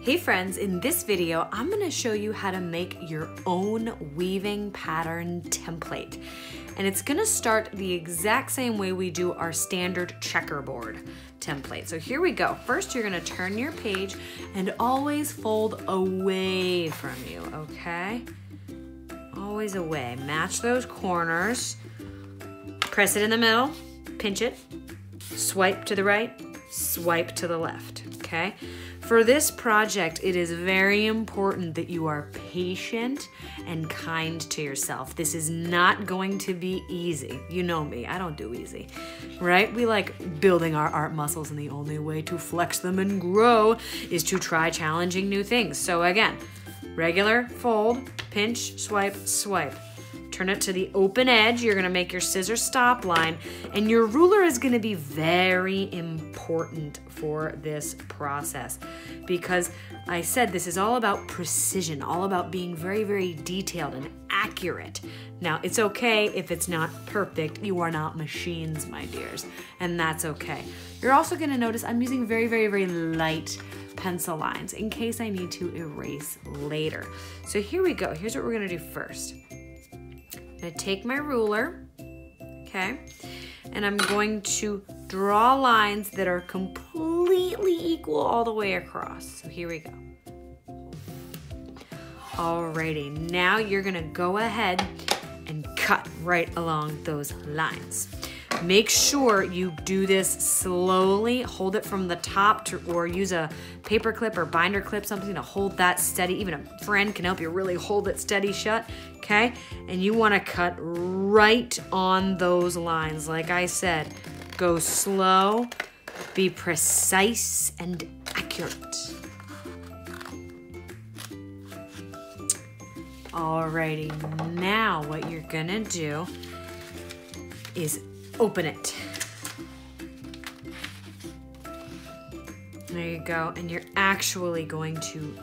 Hey friends, in this video, I'm gonna show you how to make your own weaving pattern template. And it's gonna start the exact same way we do our standard checkerboard template. So here we go. First, you're gonna turn your page and always fold away from you, okay? Always away. Match those corners. Press it in the middle, pinch it, swipe to the right, swipe to the left, okay? For this project, it is very important that you are patient and kind to yourself. This is not going to be easy. You know me, I don't do easy, right? We like building our art muscles, and the only way to flex them and grow is to try challenging new things. So again, regular, fold, pinch, swipe, swipe. Turn it to the open edge. You're gonna make your scissor stop line, and your ruler is gonna be very important for this process because I said this is all about precision, all about being very, very detailed and accurate. Now, it's okay if it's not perfect. You are not machines, my dears, and that's okay. You're also gonna notice I'm using very, very, very light pencil lines in case I need to erase later. So here we go. Here's what we're gonna do first. I'm gonna take my ruler, okay, and I'm going to draw lines that are completely equal all the way across. So here we go. Alrighty, now you're gonna go ahead and cut right along those lines. Make sure you do this slowly. Hold it from the top or use a paper clip or binder clip, something to hold that steady. Even a friend can help you really hold it steady shut, okay? And you wanna cut right on those lines. Like I said, go slow, be precise and accurate. Alrighty, now what you're gonna do is open it. There you go, and you're actually going to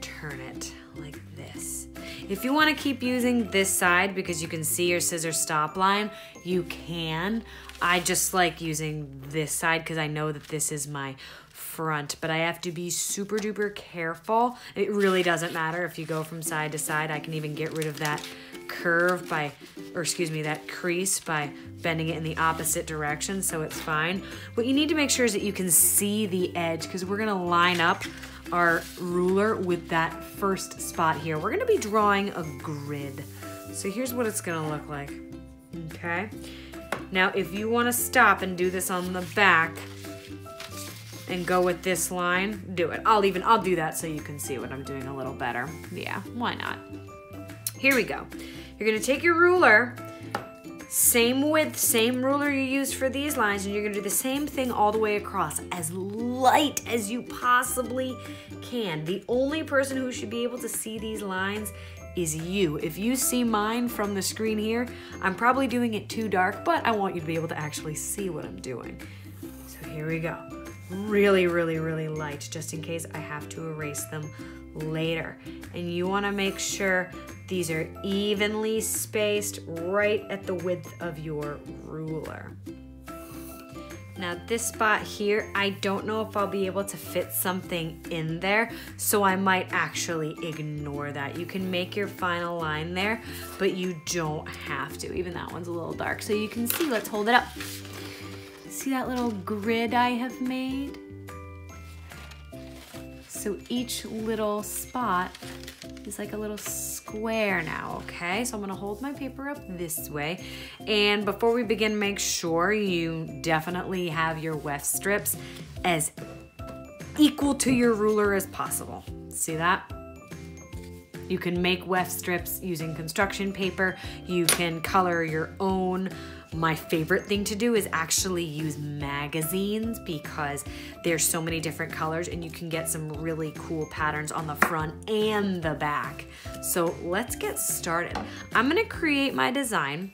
turn it like this. If you want to keep using this side because you can see your scissor stop line, you can. I just like using this side because I know that this is my front, but I have to be super duper careful. It really doesn't matter if you go from side to side. I can even get rid of that curve that crease by bending it in the opposite direction, so it's fine. What you need to make sure is that you can see the edge because we're gonna line up our ruler with that first spot here. We're gonna be drawing a grid. So here's what it's gonna look like, okay? Now, if you wanna stop and do this on the back and go with this line, do it. I'll do that so you can see what I'm doing a little better. Yeah, why not? Here we go. You're gonna take your ruler, same width, same ruler you used for these lines, and you're gonna do the same thing all the way across, as light as you possibly can. The only person who should be able to see these lines is you. If you see mine from the screen here, I'm probably doing it too dark, but I want you to be able to actually see what I'm doing. So here we go. Really, really, really light, just in case I have to erase them later. And you wanna make sure these are evenly spaced right at the width of your ruler. Now this spot here, I don't know if I'll be able to fit something in there, so I might actually ignore that. You can make your final line there, but you don't have to. Even that one's a little dark, so you can see. Let's hold it up. See that little grid I have made? So each little spot is like a little square now, okay? So I'm gonna hold my paper up this way. And before we begin, make sure you definitely have your weft strips as equal to your ruler as possible. See that? You can make weft strips using construction paper. You can color your own. My favorite thing to do is actually use magazines because there's so many different colors and you can get some really cool patterns on the front and the back. So let's get started. I'm gonna create my design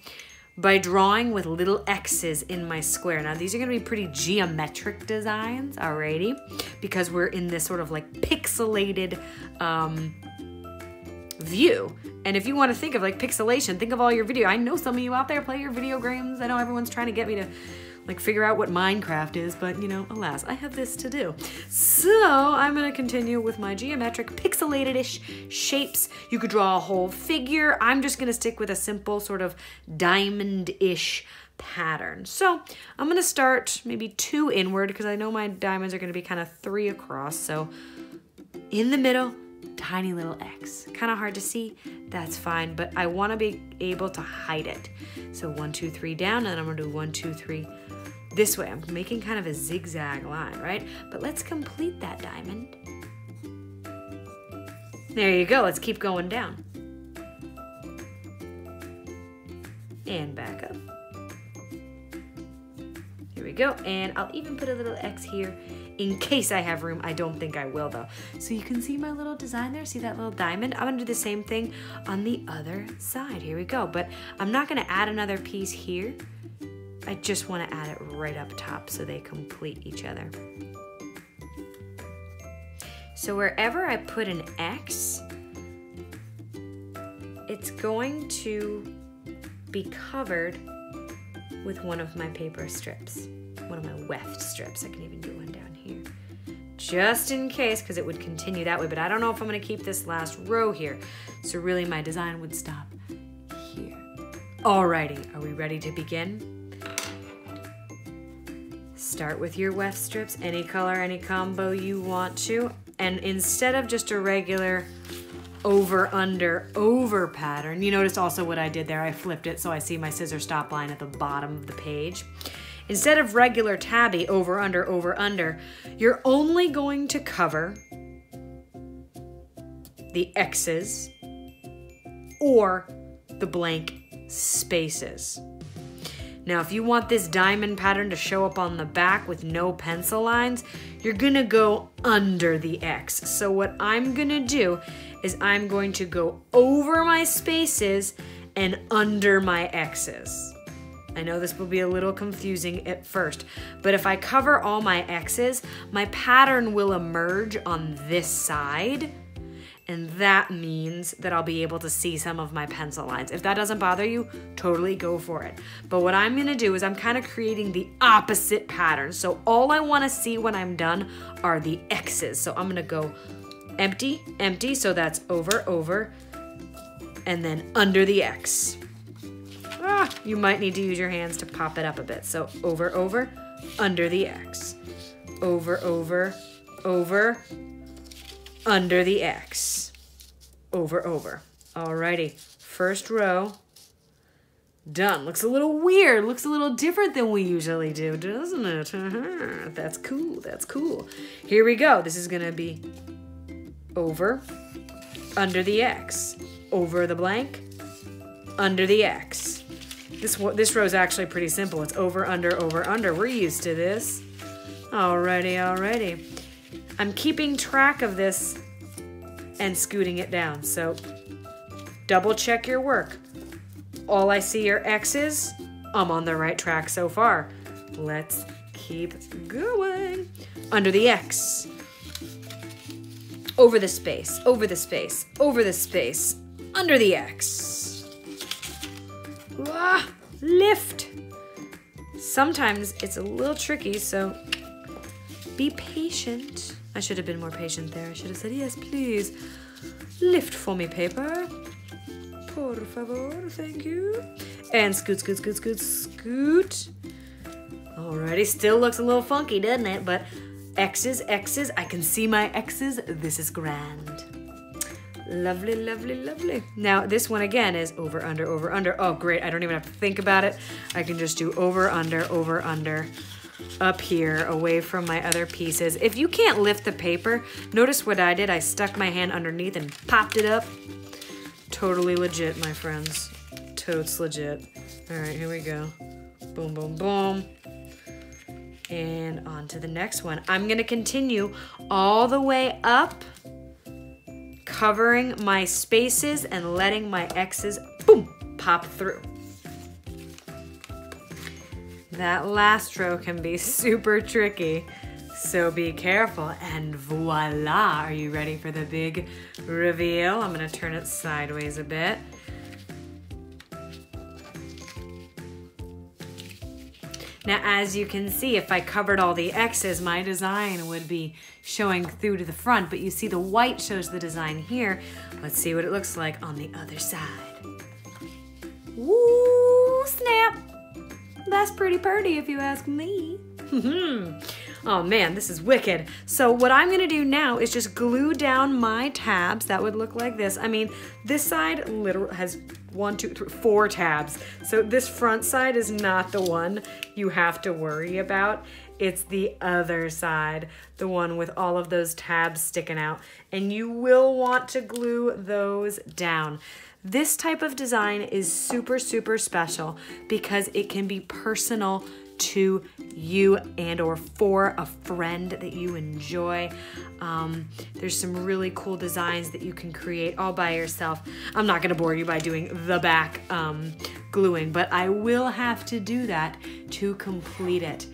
by drawing with little X's in my square. Now these are gonna be pretty geometric designs, alrighty, because we're in this sort of like pixelated view. And if you want to think of like pixelation, think of all your video. I know some of you out there play your video games. I know everyone's trying to get me to like figure out what Minecraft is, but you know, alas, I have this to do. So I'm gonna continue with my geometric pixelated-ish shapes. You could draw a whole figure. I'm just gonna stick with a simple sort of diamond-ish pattern. So I'm gonna start maybe 2 inward because I know my diamonds are gonna be kind of 3 across. So in the middle, tiny little X. Kind of hard to see, that's fine, but I wanna be able to hide it. So 1, 2, 3 down, and then I'm gonna do 1, 2, 3 this way. I'm making kind of a zigzag line, right? But let's complete that diamond. There you go, let's keep going down. And back up. Here we go, and I'll even put a little X here in case I have room. I don't think I will though. So you can see my little design there, see that little diamond? I'm gonna do the same thing on the other side. Here we go, but I'm not gonna add another piece here. I just wanna add it right up top so they complete each other. So wherever I put an X, it's going to be covered with one of my paper strips, one of my weft strips. I can even do one down here, just in case, because it would continue that way, but I don't know if I'm gonna keep this last row here. So really my design would stop here. Alrighty, are we ready to begin? Start with your weft strips, any color, any combo you want to, and instead of just a regular over, under, over pattern, you notice also what I did there, I flipped it so I see my scissor stop line at the bottom of the page. Instead of regular tabby, over, under, you're only going to cover the X's or the blank spaces. Now, if you want this diamond pattern to show up on the back with no pencil lines, you're gonna go under the X. So what I'm gonna do is I'm going to go over my spaces and under my X's. I know this will be a little confusing at first, but if I cover all my X's, my pattern will emerge on this side, and that means that I'll be able to see some of my pencil lines. If that doesn't bother you, totally go for it. But what I'm gonna do is I'm kind of creating the opposite pattern. So all I wanna see when I'm done are the X's. So I'm gonna go empty, empty, so that's over, over, and then under the X. You might need to use your hands to pop it up a bit. So over, over, under the X. Over, over, over, under the X. Over, over. Alrighty, first row, done. Looks a little weird, looks a little different than we usually do, doesn't it? That's cool, that's cool. Here we go, this is gonna be over, under the X, over the blank, under the X. This row is actually pretty simple. It's over, under. We're used to this. Alrighty, alrighty. I'm keeping track of this and scooting it down. So double check your work. All I see are X's. I'm on the right track so far. Let's keep going. Under the X. Over the space, over the space, over the space, under the X. Lift. Sometimes it's a little tricky, so be patient. I should have been more patient there. I should have said, yes, please. Lift for me, paper. Por favor, thank you. And scoot, scoot, scoot, scoot, scoot. Alrighty, still looks a little funky, doesn't it? But X's, X's, I can see my X's. This is grand. Lovely, lovely, lovely. Now this one again is over, under. Oh great, I don't even have to think about it. I can just do over, under, up here, away from my other pieces. If you can't lift the paper, notice what I did. I stuck my hand underneath and popped it up. Totally legit, my friends. Totes legit. All right, here we go. Boom, boom, boom. And on to the next one. I'm gonna continue all the way up, covering my spaces and letting my X's, boom, pop through. That last row can be super tricky. So be careful, and voila! Are you ready for the big reveal? I'm gonna turn it sideways a bit. Now, as you can see, if I covered all the X's, my design would be showing through to the front, but you see the white shows the design here. Let's see what it looks like on the other side. Woo, snap! That's pretty purty if you ask me. Oh man, this is wicked. So what I'm gonna do now is just glue down my tabs. That would look like this. I mean, this side literally has 1, 2, 3, 4 tabs. So this front side is not the one you have to worry about. It's the other side, the one with all of those tabs sticking out. And you will want to glue those down. This type of design is super, super special because it can be personal to you and or for a friend that you enjoy. There's some really cool designs that you can create all by yourself. I'm not gonna bore you by doing the back gluing, but I will have to do that to complete it.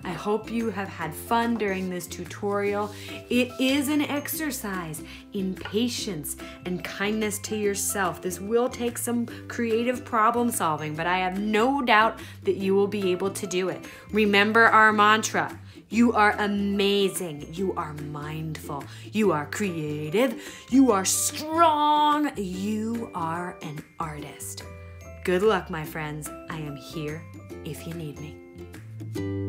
I hope you have had fun during this tutorial. It is an exercise in patience and kindness to yourself. This will take some creative problem solving, but I have no doubt that you will be able to do it. Remember our mantra. You are amazing. You are mindful. You are creative. You are strong. You are an artist. Good luck, my friends. I am here if you need me.